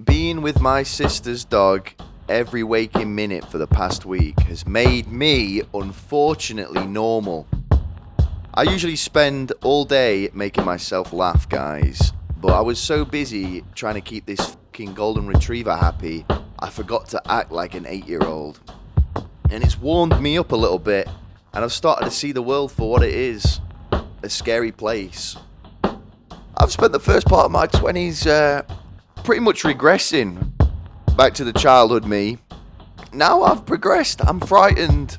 Being with my sister's dog every waking minute for the past week has made me, unfortunately, normal. I usually spend all day making myself laugh, guys, but I was so busy trying to keep this fucking golden retriever happy, I forgot to act like an 8-year-old. And it's warmed me up a little bit, and I've started to see the world for what it is, a scary place. I've spent the first part of my 20s pretty much regressing back to the childhood me. Now I've progressed, I'm frightened.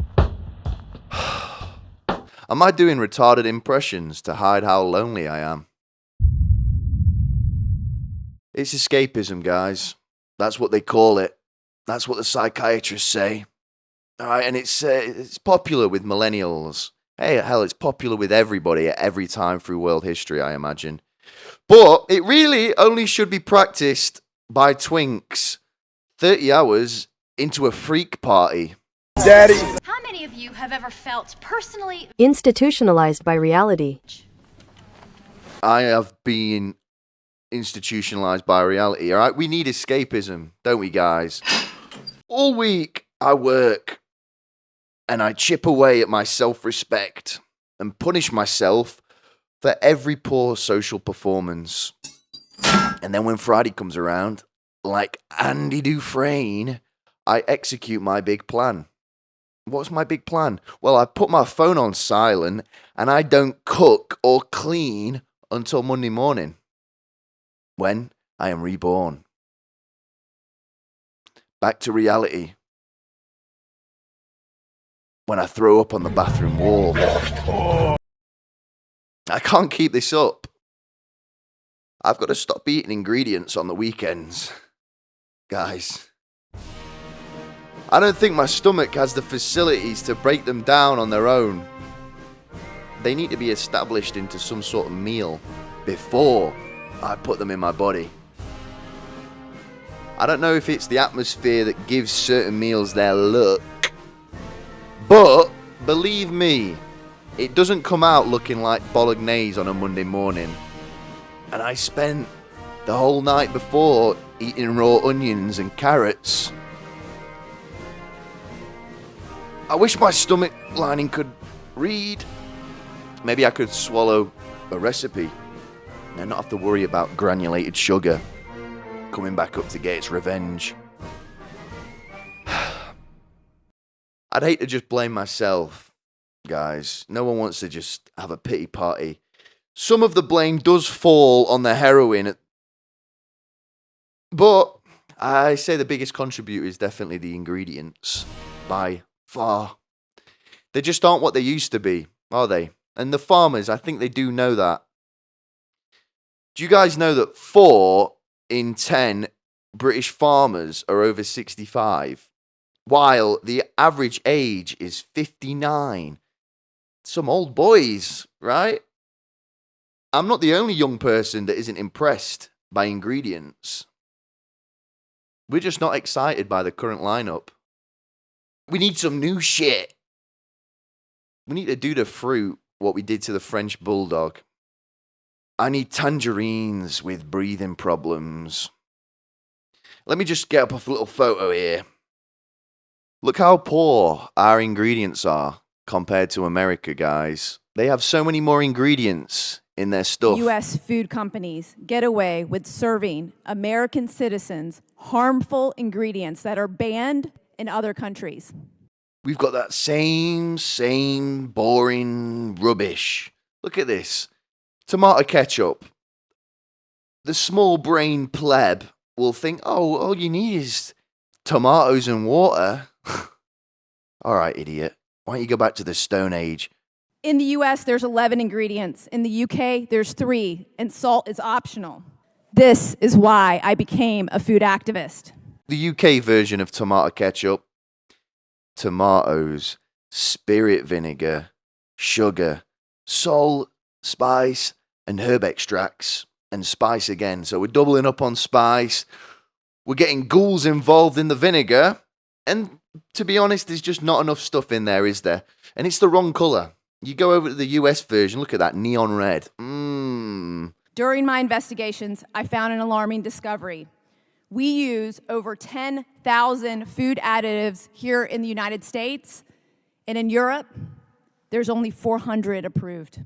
Am I doing retarded impressions to hide how lonely I am? It's escapism, guys. That's what they call it. That's what the psychiatrists say. Alright, and it's popular with millennials. Hey, hell, it's popular with everybody at every time through world history, I imagine. But it really only should be practiced by twinks 30 hours into a freak party. Daddy! How many of you have ever felt personally institutionalized by reality? I have been institutionalized by reality, alright? We need escapism, don't we, guys? All week, I work, and I chip away at my self-respect and punish myself for every poor social performance. And then when Friday comes around, like Andy Dufresne, I execute my big plan. What's my big plan? Well, I put my phone on silent and I don't cook or clean until Monday morning, when I am reborn. Back to reality. When I throw up on the bathroom wall. I can't keep this up. I've got to stop eating ingredients on the weekends. Guys. I don't think my stomach has the facilities to break them down on their own. They need to be established into some sort of meal before I put them in my body. I don't know if it's the atmosphere that gives certain meals their look, but believe me, it doesn't come out looking like bolognese on a Monday morning. And I spent the whole night before eating raw onions and carrots. I wish my stomach lining could read. Maybe I could swallow a recipe and not have to worry about granulated sugar coming back up to get its revenge. I'd hate to just blame myself, guys. No one wants to just have a pity party. Some of the blame does fall on the heroin, but I say the biggest contributor is definitely the ingredients, by far. They just aren't what they used to be, are they? And the farmers, I think they do know that. Do you guys know that 4 in 10 British farmers are over 65, while the average age is 59? Some old boys, right? I'm not the only young person that isn't impressed by ingredients. We're just not excited by the current lineup. We need some new shit. We need to do to fruit what we did to the French bulldog. I need tangerines with breathing problems. Let me just get up a little photo here. Look how poor our ingredients are compared to America, guys. They have so many more ingredients in their stuff. U.S. food companies get away with serving American citizens harmful ingredients that are banned in other countries. We've got that same boring rubbish. Look at this. Tomato ketchup. The small-brained pleb will think, oh, all you need is tomatoes and water. All right, idiot. Why don't you go back to the Stone Age? In the U.S., there's 11 ingredients. In the U.K., there's 3, and salt is optional. This is why I became a food activist. The UK version of tomato ketchup. Tomatoes, spirit vinegar, sugar, salt, spice, and herb extracts, and spice again. So we're doubling up on spice. We're getting ghouls involved in the vinegar. And to be honest, there's just not enough stuff in there, is there? And it's the wrong colour. You go over to the US version, look at that neon red. During my investigations, I found an alarming discovery. We use over 10,000 food additives here in the United States, and in Europe, there's only 400 approved.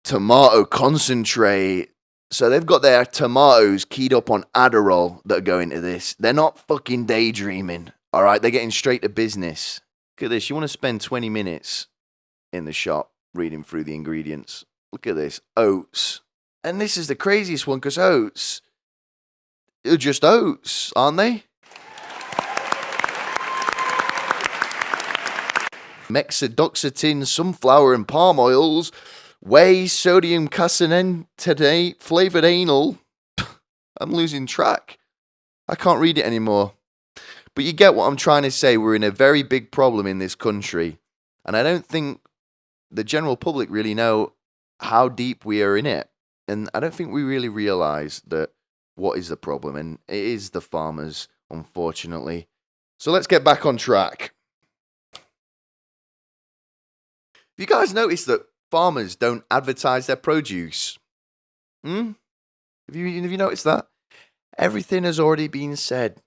Tomato concentrate. So they've got their tomatoes keyed up on Adderall that are going to this. They're not fucking daydreaming, all right? They're getting straight to business. Look at this. You want to spend 20 minutes in the shop reading through the ingredients. Look at this. Oats. And this is the craziest one because oats are just oats, aren't they? Mexadoxetin, sunflower and palm oils, whey, sodium caseinate, flavored anal. I'm losing track. I can't read it anymore. But you get what I'm trying to say. We're in a very big problem in this country. And I don't think the general public really know how deep we are in it. And I don't think we really realize that what is the problem. And it is the farmers, unfortunately. So let's get back on track. Have you guys noticed that farmers don't advertise their produce? Have you noticed that? Everything has already been said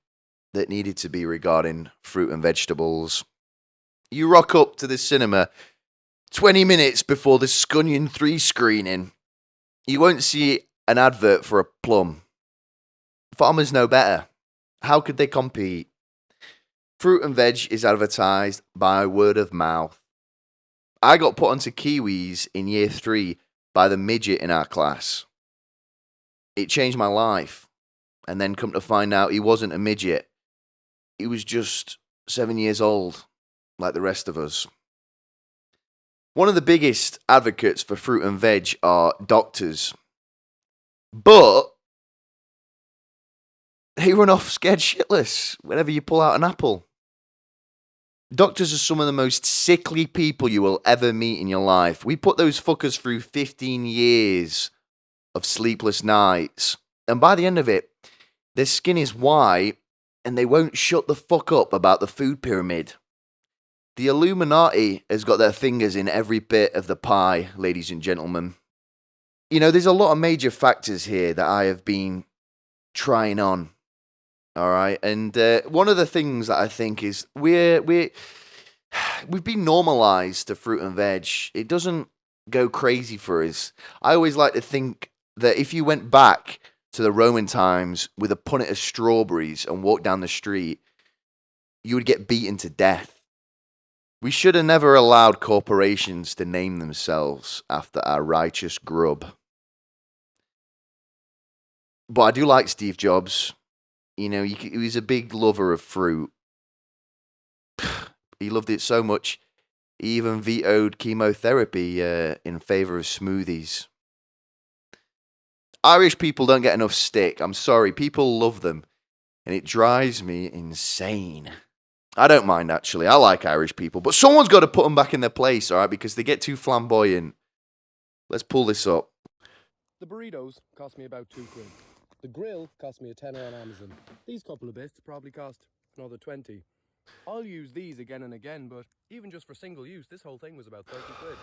that needed to be regarding fruit and vegetables. You rock up to the cinema 20 minutes before the Scunion 3 screening. You won't see an advert for a plum. Farmers know better. How could they compete? Fruit and veg is advertised by word of mouth. I got put onto kiwis in year 3 by the midget in our class. It changed my life. And then come to find out he wasn't a midget. He was just 7 years old, like the rest of us. One of the biggest advocates for fruit and veg are doctors. But they run off scared shitless whenever you pull out an apple. Doctors are some of the most sickly people you will ever meet in your life. We put those fuckers through 15 years of sleepless nights. And by the end of it, their skin is white and they won't shut the fuck up about the food pyramid. The Illuminati has got their fingers in every bit of the pie, ladies and gentlemen. You know, there's a lot of major factors here that I have been trying on. All right, and one of the things that I think is we've been normalized to fruit and veg. It doesn't go crazy for us. I always like to think that if you went back to the Roman times with a punnet of strawberries and walked down the street, you would get beaten to death. We should have never allowed corporations to name themselves after our righteous grub. But I do like Steve Jobs. You know, he was a big lover of fruit. He loved it so much, he even vetoed chemotherapy in favor of smoothies. Irish people don't get enough stick. I'm sorry, people love them. And it drives me insane. I don't mind, actually. I like Irish people. But someone's got to put them back in their place, all right? Because they get too flamboyant. Let's pull this up. The burritos cost me about £2. The grill cost me a tenner on Amazon. These couple of bits probably cost another 20. I'll use these again and again, but even just for single use, this whole thing was about 30 quid.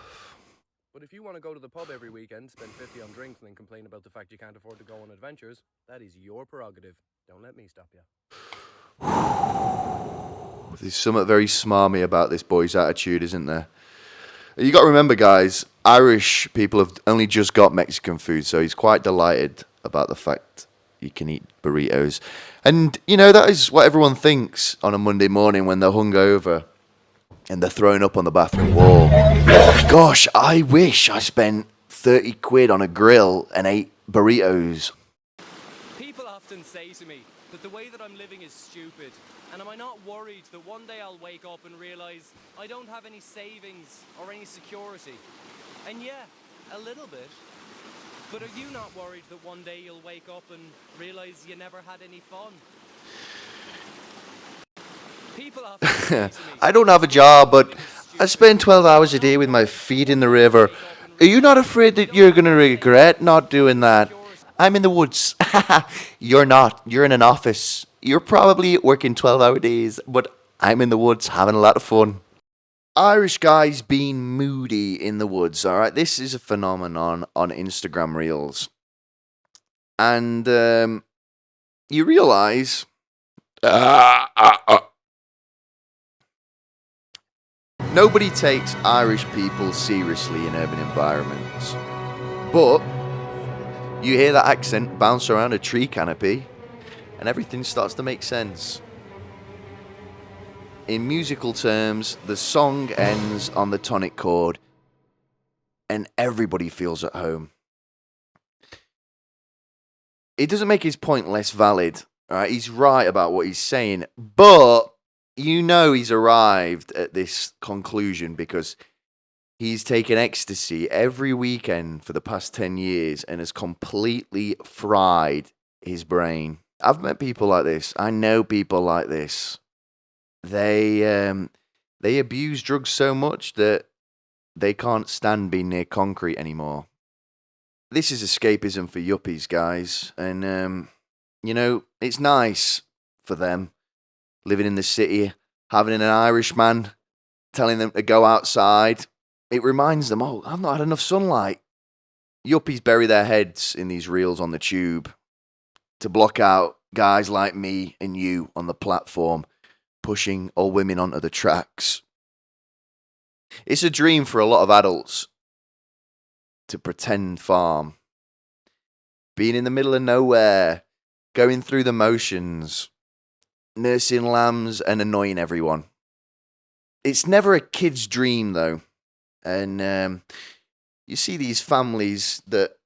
But if you want to go to the pub every weekend, spend 50 on drinks, and then complain about the fact you can't afford to go on adventures, that is your prerogative. Don't let me stop you. There's something very smarmy about this boy's attitude, isn't there? You got to remember, guys, Irish people have only just got Mexican food, so he's quite delighted about the fact you can eat burritos. And, you know, that is what everyone thinks on a Monday morning when they're hungover and they're thrown up on the bathroom wall. Gosh, I wish I spent 30 quid on a grill and ate burritos. People often say to me that the way that I'm living is stupid, and am I not worried that one day I'll wake up and realise I don't have any savings or any security? And yeah, a little bit. But are you not worried that one day you'll wake up and realise you never had any fun? People often say to me, I don't have a job, but I spend 12 hours a day with my feet in the river. Are you not afraid that you're going to regret not doing that? I'm in the woods. You're not. You're in an office. You're probably working 12-hour days, but I'm in the woods having a lot of fun. Irish guys being moody in the woods, all right? This is a phenomenon on Instagram Reels. And you realise nobody takes Irish people seriously in urban environments. But you hear that accent bounce around a tree canopy, and everything starts to make sense. In musical terms, the song ends on the tonic chord, and everybody feels at home. It doesn't make his point less valid. All right, he's right about what he's saying, but you know he's arrived at this conclusion because he's taken ecstasy every weekend for the past 10 years and has completely fried his brain. I've met people like this. I know people like this. They abuse drugs so much that they can't stand being near concrete anymore. This is escapism for yuppies, guys. And, you know, it's nice for them living in the city, having an Irishman telling them to go outside. It reminds them, oh, I've not had enough sunlight. Yuppies bury their heads in these reels on the tube to block out guys like me and you on the platform, pushing all women onto the tracks. It's a dream for a lot of adults to pretend farm. Being in the middle of nowhere, going through the motions, nursing lambs and annoying everyone. It's never a kid's dream, though. And you see these families that,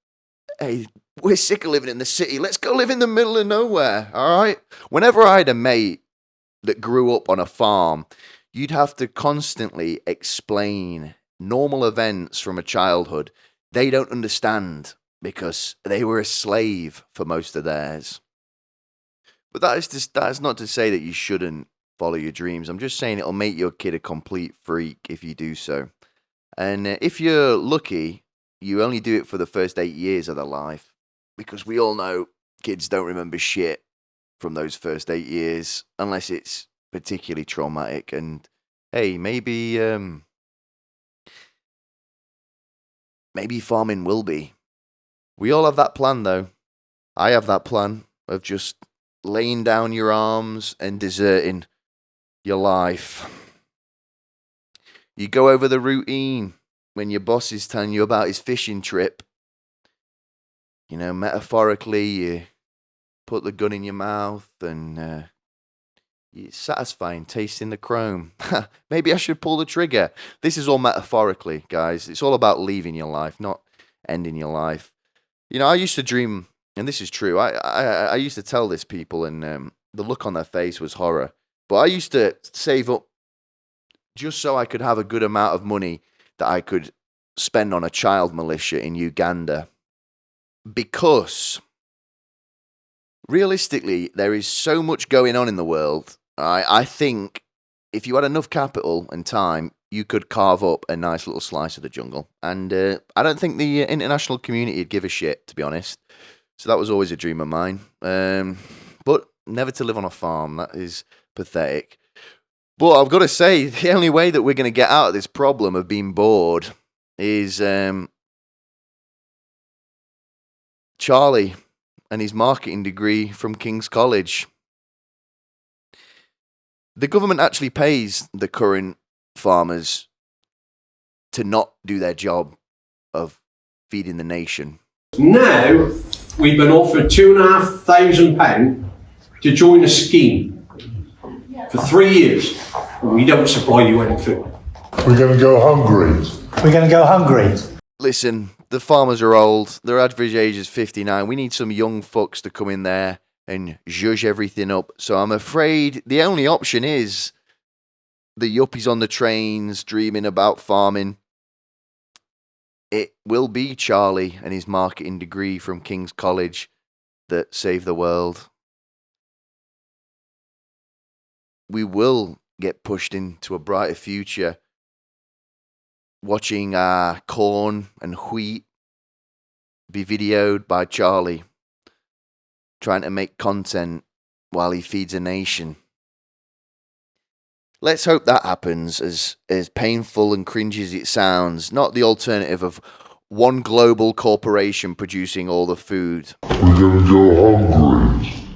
hey, we're sick of living in the city. Let's go live in the middle of nowhere, all right? Whenever I had a mate that grew up on a farm, you'd have to constantly explain normal events from a childhood they don't understand because they were a slave for most of theirs. But that is not to say that you shouldn't follow your dreams. I'm just saying it'll make your kid a complete freak if you do so. And if you're lucky, you only do it for the first 8 years of their life, because we all know kids don't remember shit from those first 8 years unless it's particularly traumatic. And hey, maybe farming will be. We all have that plan, though. I have that plan of just laying down your arms and deserting your life. You go over the routine when your boss is telling you about his fishing trip. You know, metaphorically, you put the gun in your mouth and it's satisfying, tasting the chrome. Maybe I should pull the trigger. This is all metaphorically, guys. It's all about leaving your life, not ending your life. You know, I used to dream, and this is true, I used to tell this people, and the look on their face was horror. But I used to save up just so I could have a good amount of money that I could spend on a child militia in Uganda. Because realistically, there is so much going on in the world. I think if you had enough capital and time, you could carve up a nice little slice of the jungle. And I don't think the international community would give a shit, to be honest. So that was always a dream of mine. But never to live on a farm. That is pathetic. But I've got to say, the only way that we're going to get out of this problem of being bored is Charlie and his marketing degree from King's College. The government actually pays the current farmers to not do their job of feeding the nation. Now, we've been offered £2,500 to join a scheme for 3 years, and we don't supply you any food. We're going to go hungry. We're going to go hungry. Listen, the farmers are old. Their average age is 59. We need some young fucks to come in there and zhuzh everything up. So I'm afraid the only option is the yuppies on the trains dreaming about farming. It will be Charlie and his marketing degree from King's College that save the world. We will get pushed into a brighter future watching our corn and wheat be videoed by Charlie trying to make content while he feeds a nation. Let's hope that happens, as painful and cringy as it sounds, not the alternative of one global corporation producing all the food. We're going to go hungry.